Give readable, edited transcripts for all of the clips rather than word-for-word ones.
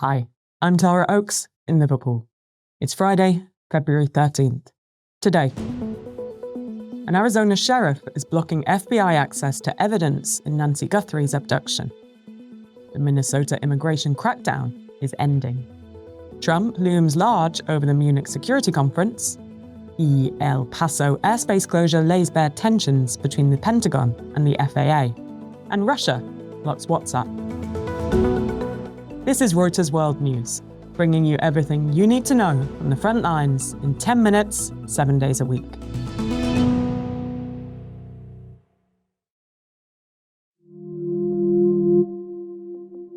Hi, I'm Tara Oakes in Liverpool. It's Friday, February 13th. Today, an Arizona sheriff is blocking FBI access to evidence in Nancy Guthrie's abduction. The Minnesota immigration crackdown is ending. Trump looms large over the Munich security conference. The El Paso airspace closure lays bare tensions between the Pentagon and the FAA. And Russia blocks WhatsApp. This is Reuters World News, bringing you everything you need to know from the front lines in 10 minutes, 7 days a week.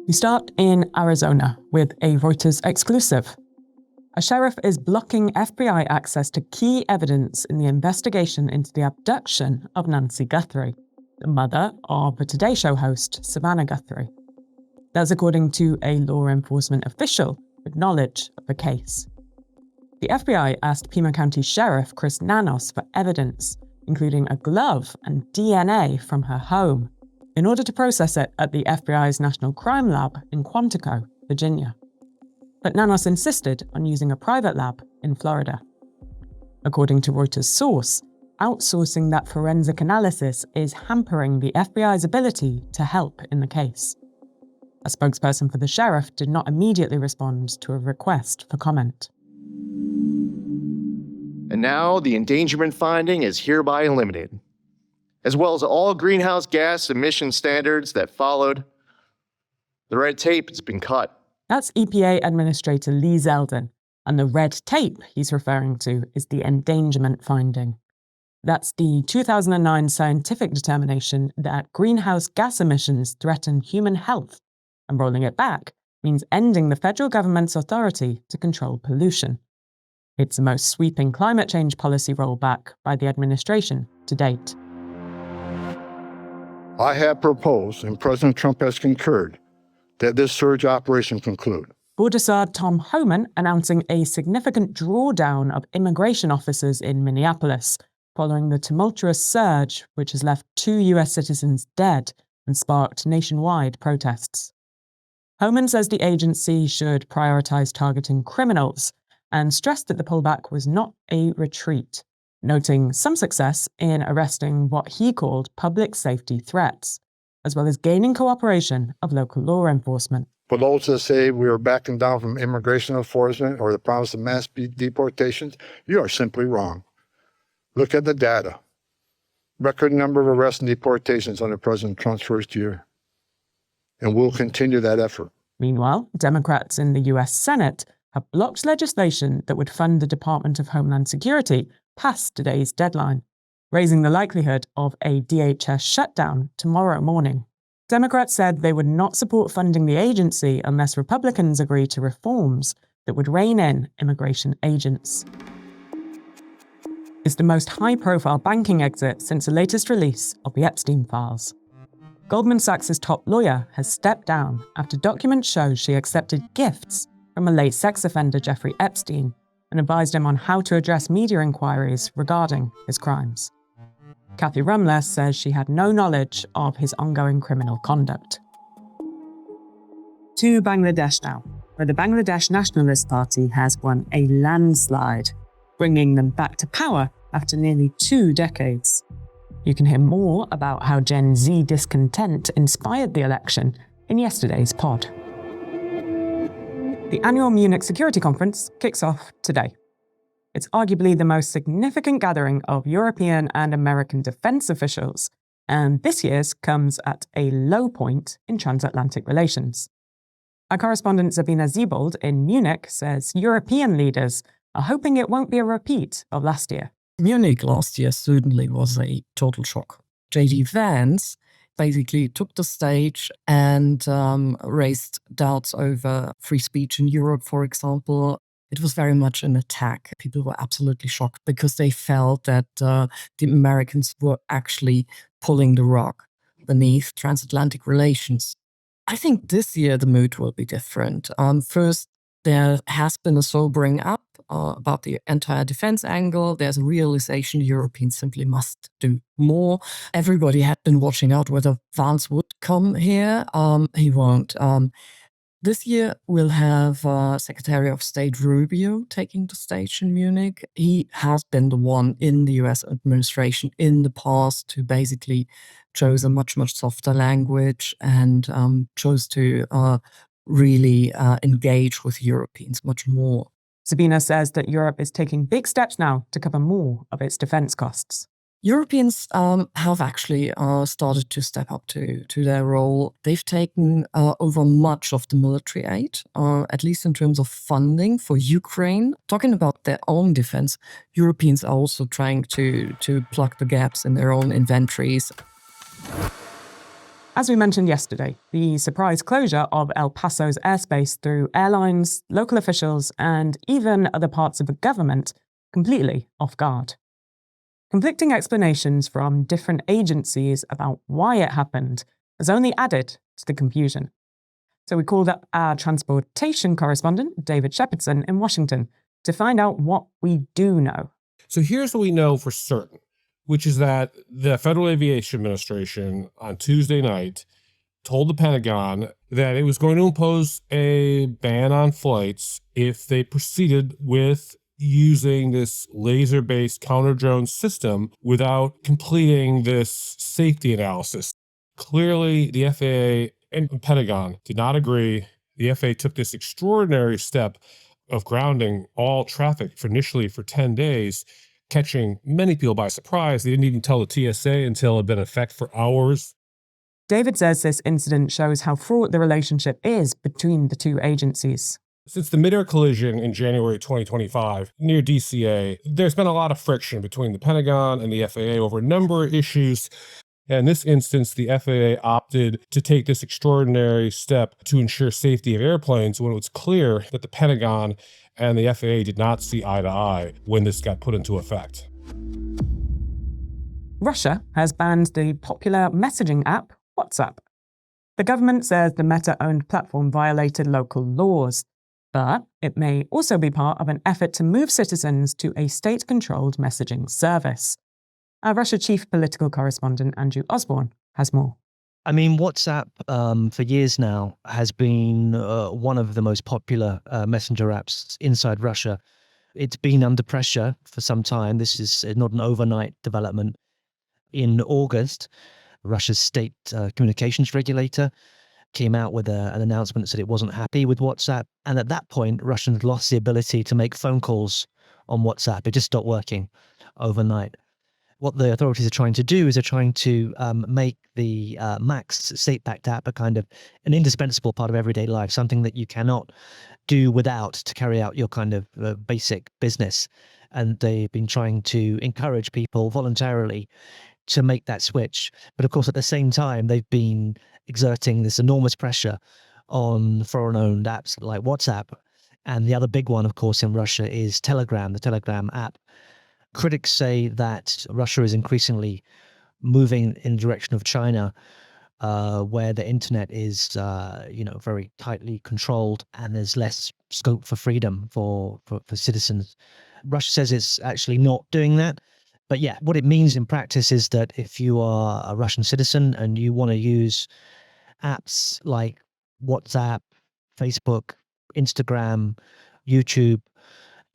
We start in Arizona with a Reuters exclusive. A sheriff is blocking FBI access to key evidence in the investigation into the abduction of Nancy Guthrie, the mother of the Today Show host Savannah Guthrie. That's according to a law enforcement official with knowledge of the case. The FBI asked Pima County Sheriff Chris Nanos for evidence, including a glove and DNA from her home, in order to process it at the FBI's National Crime Lab in Quantico, Virginia. But Nanos insisted on using a private lab in Florida. According to Reuters' source, outsourcing that forensic analysis is hampering the FBI's ability to help in the case. A spokesperson for the sheriff did not immediately respond to a request for comment. And now the endangerment finding is hereby eliminated, as well as all greenhouse gas emission standards that followed. The red tape has been cut. That's EPA Administrator Lee Zeldin, and the red tape he's referring to is the endangerment finding. That's the 2009 scientific determination that greenhouse gas emissions threaten human health, and rolling it back means ending the federal government's authority to control pollution. It's the most sweeping climate change policy rollback by the administration to date. I have proposed, and President Trump has concurred, that this surge operation conclude. Border Guard Tom Homan announcing a significant drawdown of immigration officers in Minneapolis, following the tumultuous surge which has left 2 US citizens dead and sparked nationwide protests. Homan says the agency should prioritize targeting criminals and stressed that the pullback was not a retreat, noting some success in arresting what he called public safety threats, as well as gaining cooperation of local law enforcement. For those that say we are backing down from immigration enforcement or the promise of mass deportations, you are simply wrong. Look at the data. Record number of arrests and deportations under President Trump's first year. And we'll continue that effort. Meanwhile, Democrats in the US Senate have blocked legislation that would fund the Department of Homeland Security past today's deadline, raising the likelihood of a DHS shutdown tomorrow morning. Democrats said they would not support funding the agency unless Republicans agree to reforms that would rein in immigration agents. It's the most high-profile banking exit since the latest release of the Epstein files. Goldman Sachs' top lawyer has stepped down after documents show she accepted gifts from a late sex offender Jeffrey Epstein and advised him on how to address media inquiries regarding his crimes. Kathy Rumler says she had no knowledge of his ongoing criminal conduct. To Bangladesh now, where the Bangladesh Nationalist Party has won a landslide, bringing them back to power after nearly 2 decades. You can hear more about how Gen Z discontent inspired the election in yesterday's pod. The annual Munich Security Conference kicks off today. It's arguably the most significant gathering of European and American defense officials, and this year's comes at a low point in transatlantic relations. Our correspondent Zabina Siebold in Munich says European leaders are hoping it won't be a repeat of last year. Munich last year certainly was a total shock. J.D. Vance basically took the stage and raised doubts over free speech in Europe, for example. It was very much an attack. People were absolutely shocked because they felt that the Americans were actually pulling the rug beneath transatlantic relations. I think this year the mood will be different. First, there has been a sobering up about the entire defense angle. There's a realization Europeans simply must do more. Everybody had been watching out whether Vance would come here. He won't. This year, we'll have Secretary of State Rubio taking the stage in Munich. He has been the one in the US administration in the past who basically chose a much, much softer language and chose to really engage with Europeans much more. Sabina says that Europe is taking big steps now to cover more of its defense costs. Europeans have actually started to step up to their role. They've taken over much of the military aid, at least in terms of funding for Ukraine. Talking about their own defense, Europeans are also trying to plug the gaps in their own inventories. As we mentioned yesterday, the surprise closure of El Paso's airspace threw airlines, local officials, and even other parts of the government completely off guard. Conflicting explanations from different agencies about why it happened has only added to the confusion. So we called up our transportation correspondent, David Shepherdson, in Washington to find out what we do know. So here's what we know for certain, which is that the Federal Aviation Administration on Tuesday night told the Pentagon that it was going to impose a ban on flights if they proceeded with using this laser-based counter-drone system without completing this safety analysis. Clearly, the FAA and the Pentagon did not agree. The FAA took this extraordinary step of grounding all traffic initially for 10 days, catching many people by surprise. They didn't even tell the TSA until it had been in effect for hours. David says this incident shows how fraught the relationship is between the two agencies. Since the mid-air collision in January 2025 near DCA, there's been a lot of friction between the Pentagon and the FAA over a number of issues. And in this instance, the FAA opted to take this extraordinary step to ensure safety of airplanes when it was clear that the Pentagon and the FAA did not see eye to eye when this got put into effect. Russia has banned the popular messaging app WhatsApp. The government says the Meta-owned platform violated local laws, but it may also be part of an effort to move citizens to a state-controlled messaging service. Our Russia chief political correspondent, Andrew Osborne, has more. I mean, WhatsApp for years now has been one of the most popular messenger apps inside Russia. It's been under pressure for some time. This is not an overnight development. In August, Russia's state communications regulator came out with an announcement that said it wasn't happy with WhatsApp. And at that point, Russians lost the ability to make phone calls on WhatsApp. It just stopped working overnight. What the authorities are trying to do is they're trying to make the Max state-backed app a kind of an indispensable part of everyday life, something that you cannot do without to carry out your kind of basic business. And they've been trying to encourage people voluntarily to make that switch. But of course, at the same time, they've been exerting this enormous pressure on foreign-owned apps like WhatsApp. And the other big one, of course, in Russia is Telegram, the Telegram app. Critics say that Russia is increasingly moving in the direction of China, where the internet is, very tightly controlled and there's less scope for freedom for citizens. Russia says it's actually not doing that. But yeah, what it means in practice is that if you are a Russian citizen and you want to use apps like WhatsApp, Facebook, Instagram, YouTube,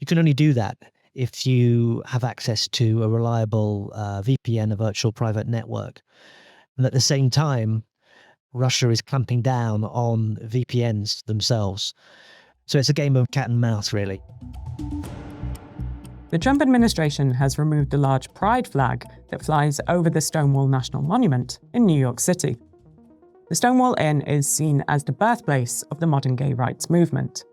you can only do that if you have access to a reliable VPN, a virtual private network. And at the same time, Russia is clamping down on VPNs themselves. So it's a game of cat and mouse, really. The Trump administration has removed the large pride flag that flies over the Stonewall National Monument in New York City. The Stonewall Inn is seen as the birthplace of the modern gay rights movement.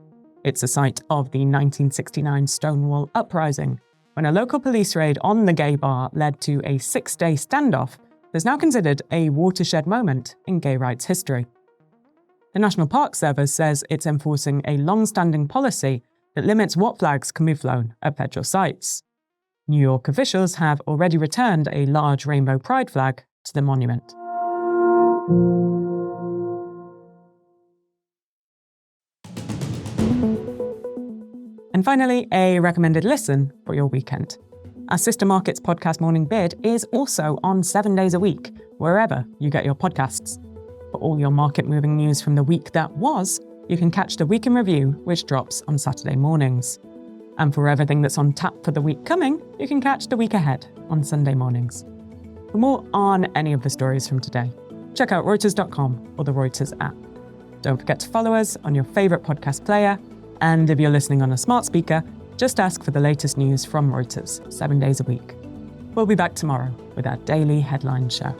It's a site of the 1969 Stonewall Uprising, when a local police raid on the gay bar led to a 6-day standoff that's now considered a watershed moment in gay rights history. The National Park Service says it's enforcing a long-standing policy that limits what flags can be flown at federal sites. New York officials have already returned a large rainbow pride flag to the monument. And finally, a recommended listen for your weekend. Our Sister Markets podcast Morning Bid is also on 7 days a week, wherever you get your podcasts. For all your market-moving news from the week that was, you can catch the Week in Review, which drops on Saturday mornings. And for everything that's on tap for the week coming, you can catch the week ahead on Sunday mornings. For more on any of the stories from today, check out Reuters.com or the Reuters app. Don't forget to follow us on your favourite podcast player. And if you're listening on a smart speaker, just ask for the latest news from Reuters 7 days a week. We'll be back tomorrow with our daily headline show.